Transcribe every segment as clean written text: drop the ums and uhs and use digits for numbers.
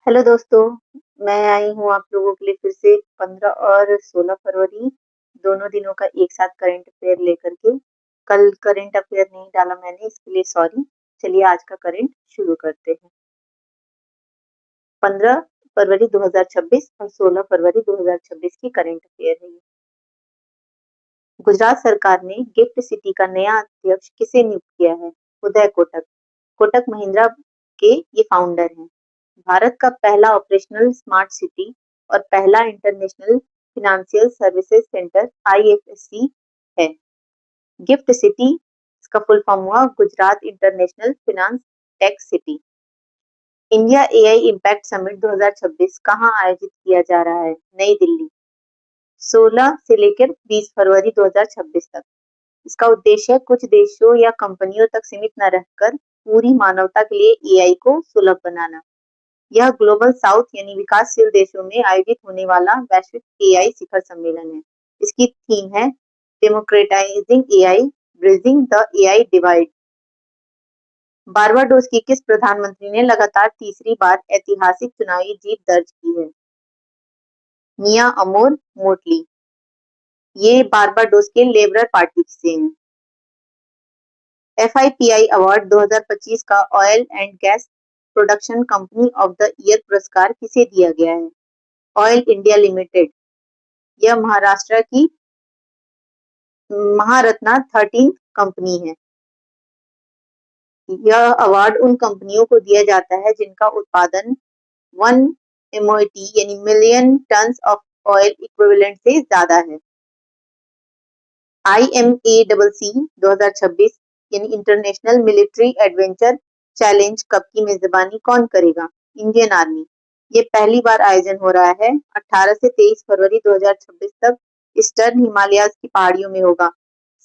Hello दोस्तों, मैं आई हूँ आप लोगों के लिए फिर से 15 और 16 फरवरी दोनों दिनों का एक साथ करंट अफेयर लेकर के। कल करंट अफेयर नहीं डाला मैंने, इसके लिए सॉरी। चलिए आज का करंट शुरू करते हैं। 15 फरवरी 2026 और 16 फरवरी 2026 की करंट अफेयर है ये। गुजरात सरकार ने गिफ्ट सिटी का नया अध्यक्ष किसे नियुक्त किया है? उदय कोटक। कोटक महिंद्रा के ये फाउंडर हैं। भारत का पहला ऑपरेशनल स्मार्ट सिटी और पहला international financial services centre IFSC है। गिफ्ट सिटी इसका फुल फॉर्म हुआ Gujarat International Finance Tec City. India AI Impact Summit 2026 कहाँ आयोजित किया जा रहा है? नई दिल्ली, 16 से लेकर 20 फरवरी 2026 तक। इसका उद्देश्य कुछ देशों या कंपनियों तक सीमित न रहकर पूरी मानवता के लिए एआई को सुलभ बनाना। यह ग्लोबल साउथ यानी विकासशील देशों में आयोजित होने वाला वैश्विक एआई शिखर सम्मेलन है। इसकी थीम है democratizing AI, bridging the AI divide. Barbados की किस प्रधानमंत्री ने लगातार तीसरी बार ऐतिहासिक चुनावी जीत दर्ज की है? मिया अमोर मोटली। ये बारबाडोस के लेबर पार्टी से हैं। एफआईपीआई अवार्ड 2025 का oil and gas production company of the year पुरस्कार किसे दिया गया है? Oil India limited. यह महाराष्ट्र की महारत्ना 13 कंपनी है। यह अवार्ड उन कंपनियों को दिया जाता है जिनका उत्पादन 1 एमओटी यानी million tons of oil equivalent से ज्यादा है। IMACC 2026 यानी international military adventure challenge cup की मेजबानी कौन करेगा? Indian army. ये पहली बार आयोजन हो रहा है। 18 से 23 फरवरी 2026 तक ईस्टर्न हिमालयाज की पहाड़ियों में होगा।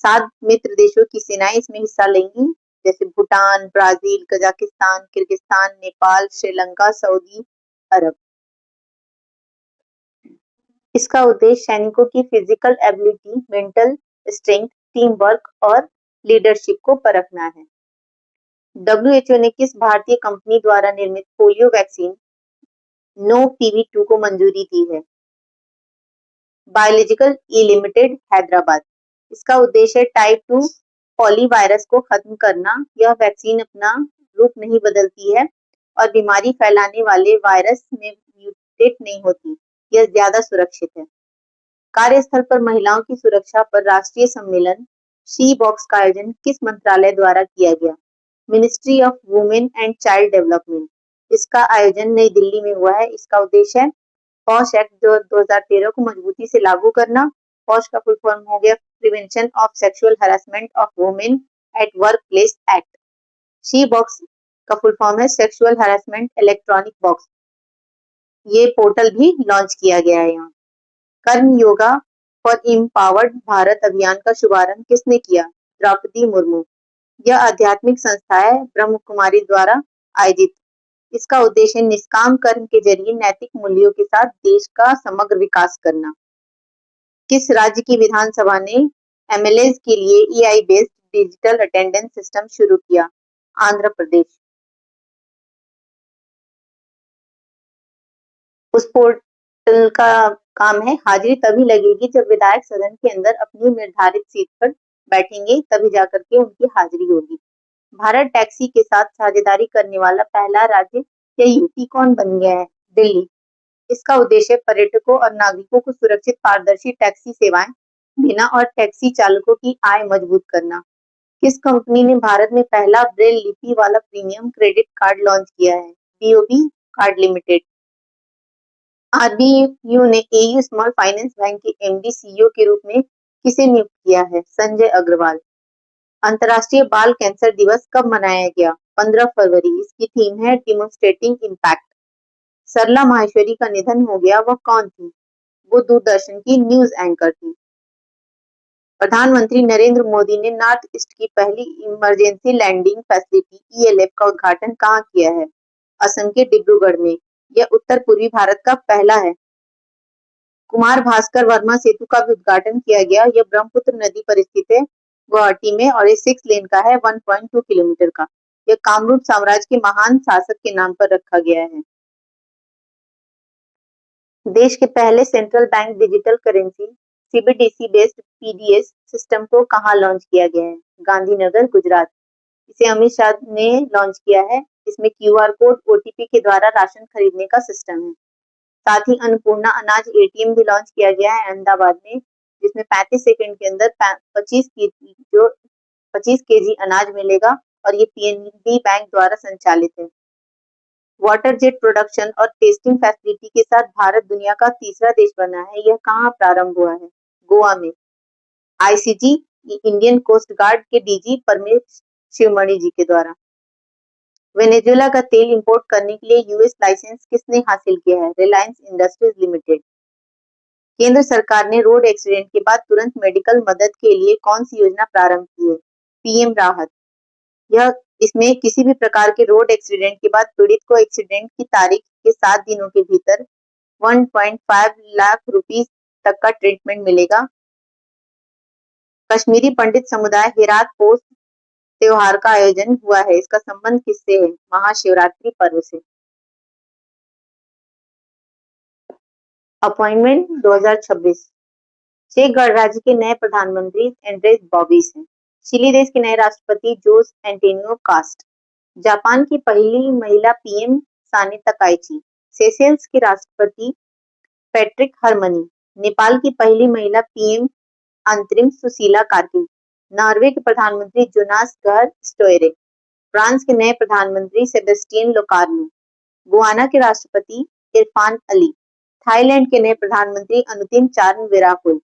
7 मित्र देशों की सेनाएं इसमें हिस्सा लेंगी, जैसे Bhutan, Brazil, Kazakhstan, Kyrgyzstan, Nepal, Sri Lanka, Saudi अरब। इसका उद्देश्य सैनिकों की physical ability, mental strength, team work और लीडरशिप को परखना है। डब्ल्यूएचओ ने किस भारतीय कंपनी द्वारा निर्मित पोलियो वैक्सीन नो PV2 को मंजूरी दी है? बायोलॉजिकल ई लिमिटेड, हैदराबाद। इसका उद्देश्य टाइप 2 पॉलीवायरस को खत्म करना। यह वैक्सीन अपना रूप नहीं बदलती है और बीमारी फैलाने वाले वायरस में म्यूटेट नहीं होती। यह ज्यादा सुरक्षित है। कार्यस्थल पर महिलाओं की सुरक्षा पर राष्ट्रीय सम्मेलन शी बॉक्स का आयोजन किस मंत्रालय द्वारा किया गया? Ministry of women and child development. इसका आयोजन नई दिल्ली में हुआ है। इसका उद्देश्य है पॉश एक्ट 2013 को मजबूती से लागू करना। पॉश का फुल फॉर्म हो गया prevention of sexual harassment of women at work place act. She box का फुल फॉर्म है सेक्सुअल हैरेसमेंट इलेक्ट्रॉनिक बॉक्स। ये पोर्टल भी लॉन्च किया गया है यहाँ। कर्म योगा फॉर एम्पावर्ड भारत अभियान का शुभारंभ किसने किया? द्रौपदी मुर्मू। यह आध्यात्मिक संस्था है ब्रह्म कुमारी द्वारा आयोजित। इसका उद्देश्य निष्काम कर्म के जरिए नैतिक मूल्यों के साथ देश का समग्र विकास करना। किस राज्य की विधानसभा ने एमएलएज के लिए AI based digital attendance system शुरू किया? आंध्र प्रदेश। उस पोर्टल का काम है हाजिरी तभी लगेगी जब विधायक सदन के अंदर अपनी निर्धारित सीट पर बैठेंगे, तभी जाकर के उनकी हाजिरी होगी। भारत टैक्सी के साथ साझेदारी करने वाला पहला राज्य या यूटी कौन बन गया है? दिल्ली। इसका उद्देश्य पर्यटकों और नागरिकों को सुरक्षित पारदर्शी टैक्सी सेवाएं देना और टैक्सी चालकों की आय मजबूत करना। किस कंपनी ने भारत में पहला ब्रेल लिपि वाला प्रीमियम क्रेडिट कार्ड लॉन्च किया है? BOB card limited. आरबीयू ने एयू स्मॉल फाइनेंस बैंक के एमडी सीईओ के रूप में किसे नियुक्त किया है? संजय अग्रवाल। अंतर्राष्ट्रीय बाल कैंसर दिवस कब मनाया गया? 15 फरवरी। इसकी थीम है डिमोन्स्ट्रेटिंग इम्पैक्ट। सरला माहेश्वरी का निधन हो गया, वह कौन थी? वो दूरदर्शन की न्यूज एंकर थी। प्रधानमंत्री नरेंद्र मोदी ने नॉर्थ ईस्ट की पहली इमरजेंसी लैंडिंग फैसिलिटी ईएलएफ का उद्घाटन कहाँ किया है? असम के डिब्रूगढ़ में। यह उत्तर पूर्वी भारत का पहला है। कुमार भास्कर वर्मा सेतु का भी उद्घाटन किया गया। यह ब्रह्मपुत्र नदी पर स्थित है गुवाहाटी में और ये 6 लेन का है, 1.2 किलोमीटर का। यह कामरूप साम्राज्य के महान शासक के नाम पर रखा गया है। देश के पहले central bank digital currency CBDC based PDS system को कहाँ लॉन्च किया गया है? गांधीनगर, गुजरात। इसे अमित शाह ने लॉन्च किया है। इसमें क्यूआर कोड ओटीपी के द्वारा राशन खरीदने का सिस्टम है। साथ ही अन्नपूर्णा अनाज एटीएम भी लॉन्च किया गया है अहमदाबाद में, जिसमें 35 सेकंड के अंदर 25 केजी अनाज मिलेगा और ये पीएनबी बैंक द्वारा संचालित है। वाटर जेट प्रोडक्शन और टेस्टिंग फैसिलिटी के साथ भारत दुनिया का तीसरा देश बना है। यह कहाँ प्रारंभ हुआ है? गोवा में। आईसीजी इंडियन कोस्ट गार्ड के डीजी परमेश शिवमणि जी के द्वारा। वेनेजुएला का तेल इंपोर्ट करने के लिए यूएस लाइसेंस किसने हासिल किया है? Reliance industries limited. केंद्र सरकार ने रोड एक्सीडेंट के बाद तुरंत मेडिकल मदद के लिए कौन सी योजना प्रारंभ की है? पीएम राहत। यह इसमें किसी भी प्रकार के रोड एक्सीडेंट के बाद पीड़ित को एक्सीडेंट की तारीख के 7 दिनों के भीतर 1.5 लाख रुपीस तक का ट्रीटमेंट मिलेगा। कश्मीरी पंडित समुदाय हेरात पोष त्योहार का आयोजन हुआ है। इसका संबंध किससे है? महाशिवरात्रि पर्व से। अपॉइंटमेंट 2026। चेक गणराज्य के नए प्रधानमंत्री एंड्रेस बॉबिस हैं। चिली देश के नए राष्ट्रपति जोस एंटोनियो कास्ट। जापान की पहली महिला पीएम साने तकाइची। सेशेल्स के राष्ट्रपति पैट्रिक हरमनी। नेपाल की पहली महिला पीएम अंतरिम सुशीला कार्की। नॉर्वे के प्रधानमंत्री जोनास गहर स्टोएरे। फ्रांस के नए प्रधानमंत्री सेबेस्टियन लोकार्नो। गुआना के राष्ट्रपति इरफान अली। थाईलैंड के नए प्रधानमंत्री अनुतिन चार्न विराकुल।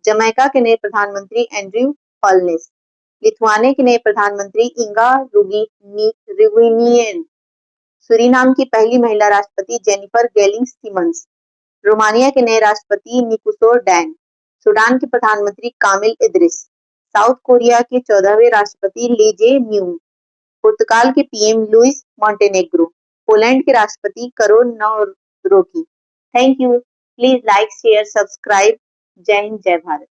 जमैका के नए प्रधानमंत्री एंड्रयू हॉलनेस। लिथुआनिया के नए प्रधानमंत्री इंगा रुगिनियन। सूरीनाम की पहली महिला राष्ट्रपति जेनिफर गेलिंग सिमंस। रोमानिया के नए राष्ट्रपति निकुसोर डैन। सूडान के प्रधानमंत्री कामिल इद्रिस। साउथ कोरिया के 14वें राष्ट्रपति ली जे म्यूंग। पुर्तगाल के पीएम लुइस मॉन्टेनेग्रो। पोलैंड के राष्ट्रपति Karol Nawrocki. Thank you. Please like, share, subscribe. जय हिंद, जय भारत।